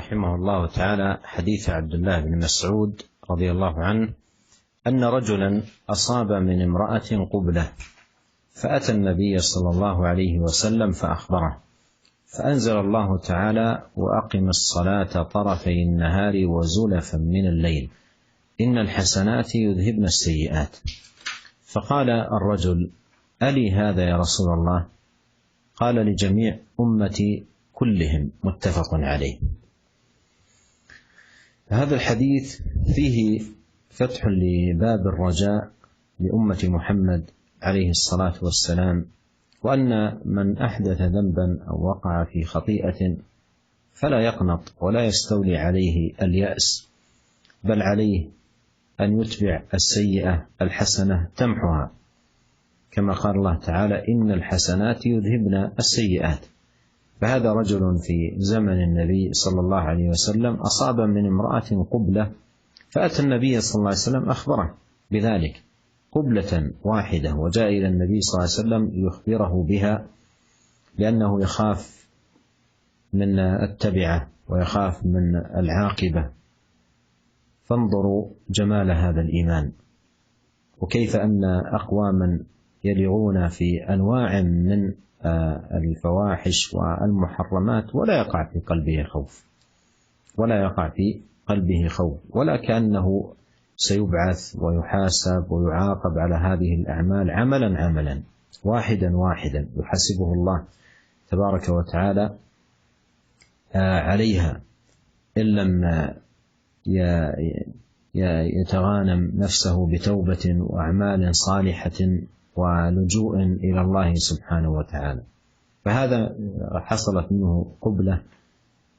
رحمه الله تعالى حديث عبد الله بن مسعود رضي الله عنه أن رجلا أصاب من امرأة قبلة فأتى النبي صلى الله عليه وسلم فأخبره، فأنزل الله تعالى: وأقم الصلاة طرفي النهار وزلفا من الليل إن الحسنات يذهبن السيئات. فقال الرجل: ألي هذا يا رسول الله؟ قال: لجميع أمتي كلهم، متفق عليه. هذا الحديث فيه فتح لباب الرجاء لأمة محمد عليه الصلاة والسلام، وأن من أحدث ذنبا أو وقع في خطيئة فلا يقنط ولا يستولي عليه اليأس، بل عليه أن يتبع السيئة الحسنة تمحها، كما قال الله تعالى: إن الحسنات يذهبن السيئات. فهذا رجل في زمن النبي صلى الله عليه وسلم أصاب من امرأة قبلة، فأتى النبي صلى الله عليه وسلم أخبره بذلك، قبلة واحدة، وجاء إلى النبي صلى الله عليه وسلم يخبره بها لأنه يخاف من التبعة ويخاف من العاقبة. فانظروا جمال هذا الإيمان، وكيف أن أقواما يلغون في أنواع من الفواحش والمحرمات ولا يقع في قلبه خوف، ولا كأنه سيبعث ويحاسب ويعاقب على هذه الأعمال عملا واحدا يحاسبه الله تبارك وتعالى عليها، إن لم يتغانم نفسه بتوبة وأعمال صالحة ولجوء إلى الله سبحانه وتعالى. فهذا حصلت منه قبلة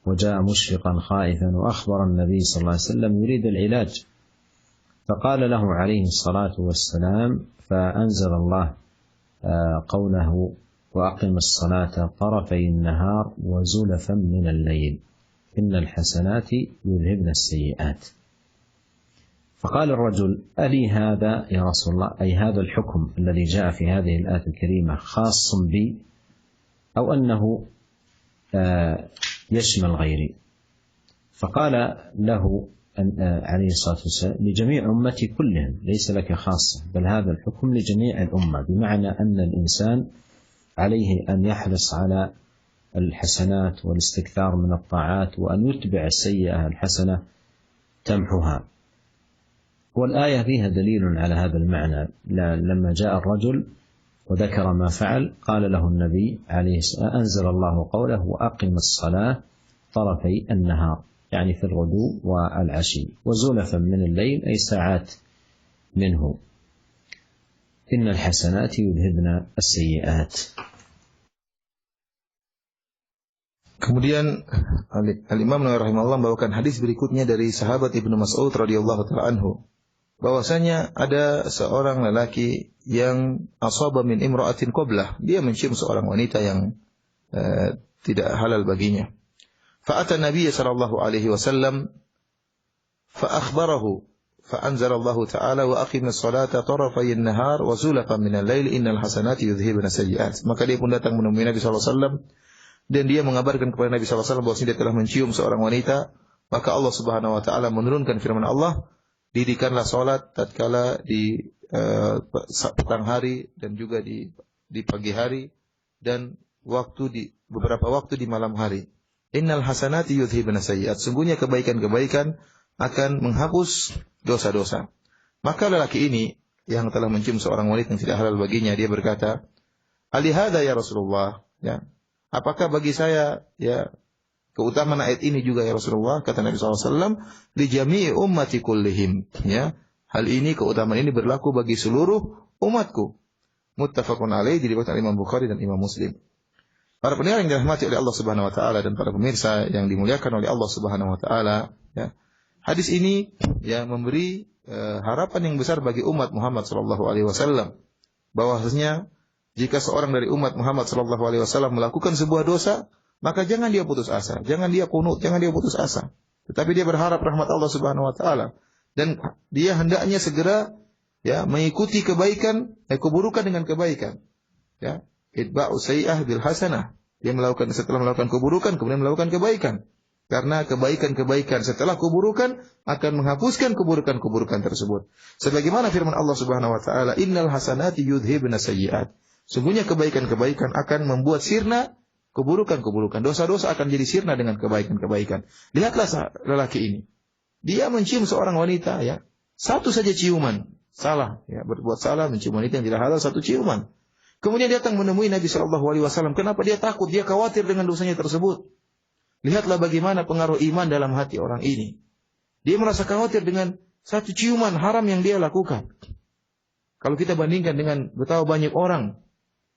وجاء مشفقا خائفا، وأخبر النبي صلى الله عليه وسلم يريد العلاج، فقال له عليه الصلاة والسلام، فأنزل الله قوله: وأقم الصلاة طرفي النهار وزلفا من الليل إن الحسنات يذهبن السيئات. فقال الرجل: ألي هذا يا رسول الله؟ أي هذا الحكم الذي جاء في هذه الآية الكريمة خاص بي أو أنه يشمل غيري؟ فقال له عليه الصلاة والسلام: لجميع أمتي كلهم، ليس لك خاصة، بل هذا الحكم لجميع الأمة، بمعنى أن الإنسان عليه أن يحرص على الحسنات والاستكثار من الطاعات، وأن يتبع السيئة الحسنة تمحها. والآية فيها دليل على هذا المعنى. لما جاء الرجل وذكر ما فعل، قال له النبي عليه الصلاة والسلام: أنزل الله قوله: وأقم الصلاة طرفي النهار، يعني في الغدو والعشي، وزلفا من الليل، أي ساعات منه، إن الحسنات يذهبن السيئات. Kemudian Al-Imam Nawawi rahimahullah membawakan hadis berikutnya dari sahabat Ibnu Mas'ud radhiyallahu taala anhu, bahwasanya ada seorang lelaki yang asaba min imra'atin qablah, dia mencium seorang wanita yang tidak halal baginya. Fa'ata Nabi sallallahu alaihi wasallam fa akhbarahu fa anzalallahu ta'ala: wa aqimis salata tarafay an-nahar wa zulafan min al-lail innal hasanati yudhhibna sayyi'at. Maka dia pun datang menemui Nabi sallallahu alaihi wasallam dan dia mengabarkan kepada Nabi sallallahu alaihi wasallam bahwa dia telah mencium seorang wanita. Maka Allah Subhanahu wa taala menurunkan firman Allah: dirikanlah salat tatkala di petang hari dan juga di pagi hari dan beberapa waktu di malam hari. Innal hasanati yudhhibna sayyi'at. Sungguhnya kebaikan-kebaikan akan menghapus dosa-dosa. Maka lelaki ini yang telah mencium seorang wanita yang tidak halal baginya, dia berkata: "Ali hadza ya Rasulullah?" Ya. Apakah bagi saya keutamaan ayat ini juga ya Rasulullah? Kata Nabi SAW: "Li jami'i ummati kullihim." Ya. Hal ini, keutamaan ini berlaku bagi seluruh umatku. Muttafaqun alaih, diriwayatkan Imam Bukhari dan Imam Muslim. Para pendengar yang dirahmati oleh Allah Subhanahu wa taala dan para pemirsa yang dimuliakan oleh Allah Subhanahu wa taala, ya. Hadis ini memberi harapan yang besar bagi umat Muhammad sallallahu alaihi wasallam, bahwasanya jika seorang dari umat Muhammad sallallahu alaihi wasallam melakukan sebuah dosa, maka jangan dia putus asa, jangan dia qunut, jangan dia putus asa, tetapi dia berharap rahmat Allah Subhanahu wa taala, dan dia hendaknya segera mengikuti kebaikan, keburukan dengan kebaikan. Itba'u sayyi'ah bil hasanah. Dia setelah melakukan keburukan kemudian melakukan kebaikan. Karena kebaikan-kebaikan setelah keburukan akan menghapuskan keburukan-keburukan tersebut. Sebagaimana firman Allah Subhanahu wa taala, "Innal hasanati yudhibna sayyi'at." Sungguhnya kebaikan-kebaikan akan membuat sirna keburukan-keburukan. Dosa-dosa akan jadi sirna dengan kebaikan-kebaikan. Lihatlah lelaki ini. Dia mencium seorang wanita, ya. Satu saja ciuman. Salah, ya, berbuat salah mencium wanita yang tidak halal, satu ciuman. Kemudian datang menemui Nabi SAW. Kenapa dia takut? Dia khawatir dengan dosanya tersebut. Lihatlah bagaimana pengaruh iman dalam hati orang ini. Dia merasa khawatir dengan satu ciuman haram yang dia lakukan. Kalau kita bandingkan dengan betapa banyak orang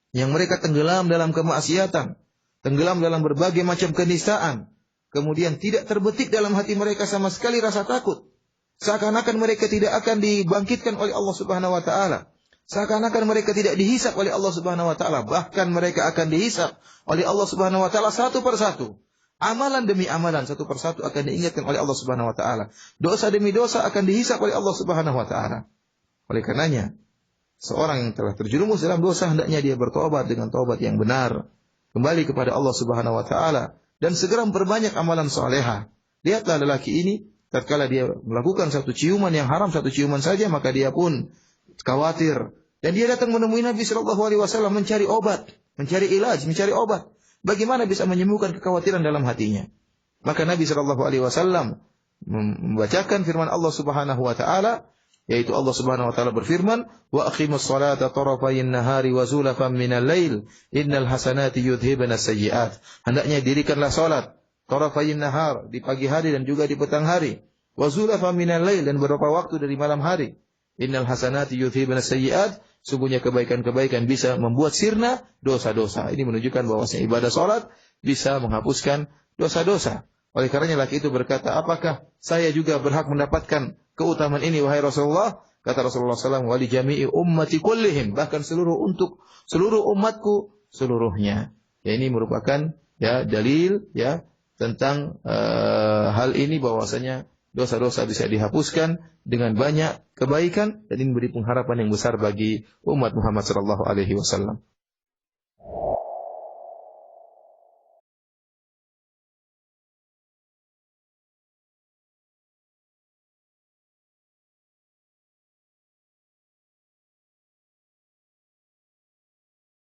yang mereka tenggelam dalam kemaksiatan, tenggelam dalam berbagai macam kenistaan, kemudian tidak terbetik dalam hati mereka sama sekali rasa takut. Seakan-akan mereka tidak akan dibangkitkan oleh Allah Subhanahu wa taala. Seakan-akan mereka tidak dihisap oleh Allah Subhanahu wa taala, bahkan mereka akan dihisap oleh Allah Subhanahu wa taala satu persatu. Amalan demi amalan satu persatu akan diingatkan oleh Allah Subhanahu wa taala. Dosa demi dosa akan dihisap oleh Allah Subhanahu wa taala. Oleh karenanya, seorang yang telah terjerumus dalam dosa hendaknya dia bertobat dengan taubat yang benar, kembali kepada Allah Subhanahu wa taala dan segera memperbanyak amalan salehah. Lihatlah lelaki ini, tatkala dia melakukan satu ciuman yang haram, satu ciuman saja, maka dia pun khawatir dan dia datang menemui Nabi sallallahu alaihi wasallam mencari obat, mencari ilaj, mencari obat. Bagaimana bisa menyembuhkan kekhawatiran dalam hatinya? Maka Nabi sallallahu alaihi wasallam membacakan firman Allah Subhanahu wa taala, yaitu Allah Subhanahu wa taala berfirman, "Wa aqimus salata tarafayn nahari wa zulafan minal lail, innal hasanati yudhibna sayyi'at." Hendaknya dirikanlah salat tarafayn nahar, di pagi hari dan juga di petang hari, wa zulafan minal lail, dan beberapa waktu dari malam hari. Innal hasanati yudhibna sayyi'at. Sungguhnya kebaikan-kebaikan bisa membuat sirna dosa-dosa. Ini menunjukkan bahwasanya ibadah salat bisa menghapuskan dosa-dosa. Oleh karenanya laki itu berkata, apakah saya juga berhak mendapatkan keutamaan ini wahai Rasulullah? Kata Rasulullah SAW, wali jami'i ummati kullihim, bahkan untuk seluruh umatku seluruhnya. Ya, ini merupakan ya dalil ya tentang hal ini bahwasanya dosa-dosa bisa dihapuskan dengan banyak kebaikan, dan ini memberi pengharapan yang besar bagi umat Muhammad sallallahu alaihi wasallam.